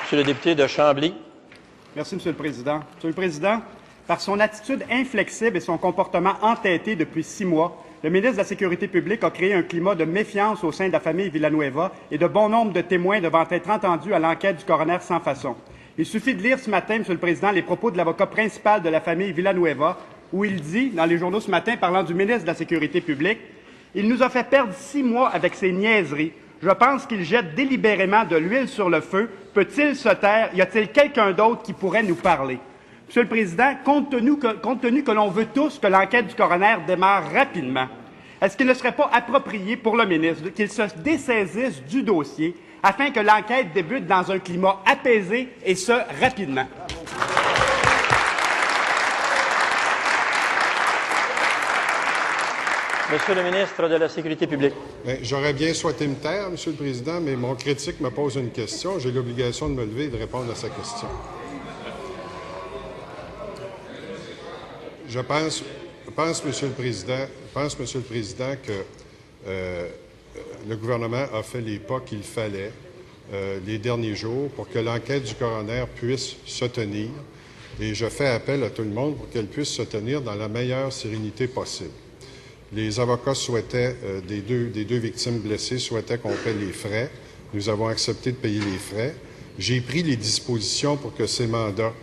Monsieur le député de Chambly. Merci, Monsieur le Président. Monsieur le Président, par son attitude inflexible et son comportement entêté depuis 6 mois, le ministre de la Sécurité publique a créé un climat de méfiance au sein de la famille Villanueva et de bon nombre de témoins devant être entendus à l'enquête du coroner sans façon. Il suffit de lire ce matin, Monsieur le Président, les propos de l'avocat principal de la famille Villanueva, où il dit, dans les journaux ce matin, parlant du ministre de la Sécurité publique, « Il nous a fait perdre 6 mois avec ses niaiseries. Je pense qu'il jette délibérément de l'huile sur le feu. Peut-il se taire? Y a-t-il quelqu'un d'autre qui pourrait nous parler? » Monsieur le Président, compte tenu que l'on veut tous que l'enquête du coroner démarre rapidement, est-ce qu'il ne serait pas approprié pour le ministre qu'il se dessaisisse du dossier afin que l'enquête débute dans un climat apaisé et ce, rapidement? Monsieur le ministre de la Sécurité publique. J'aurais bien souhaité me taire, Monsieur le Président, mais mon critique me pose une question. J'ai l'obligation de me lever et de répondre à sa question. Je pense, Monsieur le Président, que le gouvernement a fait les pas qu'il fallait les derniers jours pour que l'enquête du coroner puisse se tenir. Et je fais appel à tout le monde pour qu'elle puisse se tenir dans la meilleure sérénité possible. Les avocats souhaitaient, des deux victimes blessées, souhaitaient qu'on paie les frais. Nous avons accepté de payer les frais. J'ai pris les dispositions pour que ces mandats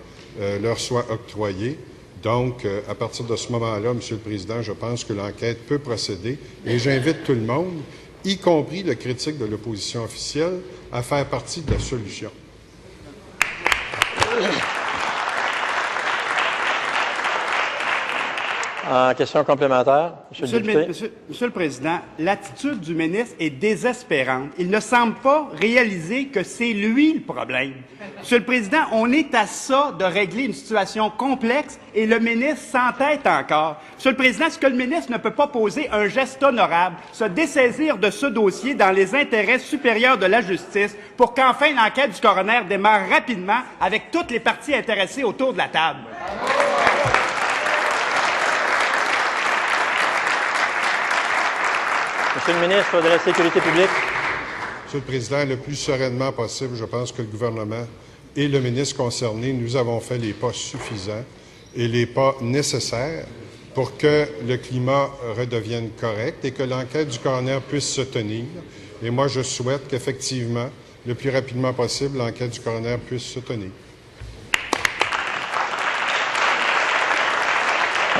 leur soient octroyés. Donc, à partir de ce moment-là, Monsieur le Président, je pense que l'enquête peut procéder et j'invite tout le monde, y compris le critique de l'opposition officielle, à faire partie de la solution. En question complémentaire, Monsieur le député. Monsieur le Président, l'attitude du ministre est désespérante. Il ne semble pas réaliser que c'est lui le problème. Monsieur le Président, on est à ça de régler une situation complexe et le ministre s'entête encore. Monsieur le Président, est-ce que le ministre ne peut pas poser un geste honorable, se dessaisir de ce dossier dans les intérêts supérieurs de la justice pour qu'enfin l'enquête du coroner démarre rapidement avec toutes les parties intéressées autour de la table? Monsieur le ministre de la Sécurité publique. Monsieur le Président, le plus sereinement possible, je pense que le gouvernement et le ministre concerné, nous avons fait les pas suffisants et les pas nécessaires pour que le climat redevienne correct et que l'enquête du coroner puisse se tenir. Et moi, je souhaite qu'effectivement, le plus rapidement possible, l'enquête du coroner puisse se tenir.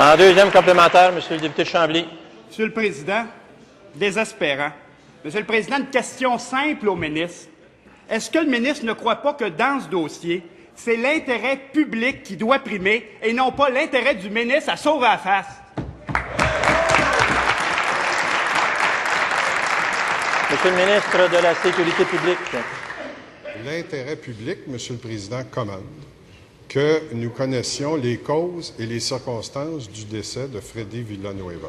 En deuxième complémentaire, Monsieur le député de Chambly. Monsieur le Président, désespérant. Monsieur le Président, une question simple au ministre. Est-ce que le ministre ne croit pas que dans ce dossier, c'est l'intérêt public qui doit primer et non pas l'intérêt du ministre à sauver la face? Monsieur le ministre de la Sécurité publique. L'intérêt public, Monsieur le Président, commande que nous connaissions les causes et les circonstances du décès de Freddy Villanueva.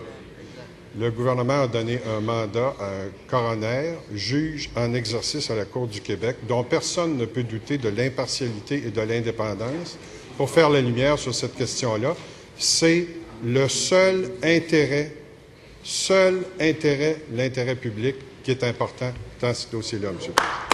Le gouvernement a donné un mandat à un coroner, juge en exercice à la Cour du Québec, dont personne ne peut douter de l'impartialité et de l'indépendance, pour faire la lumière sur cette question-là. C'est le seul intérêt, l'intérêt public qui est important dans ce dossier-là, M. le Président.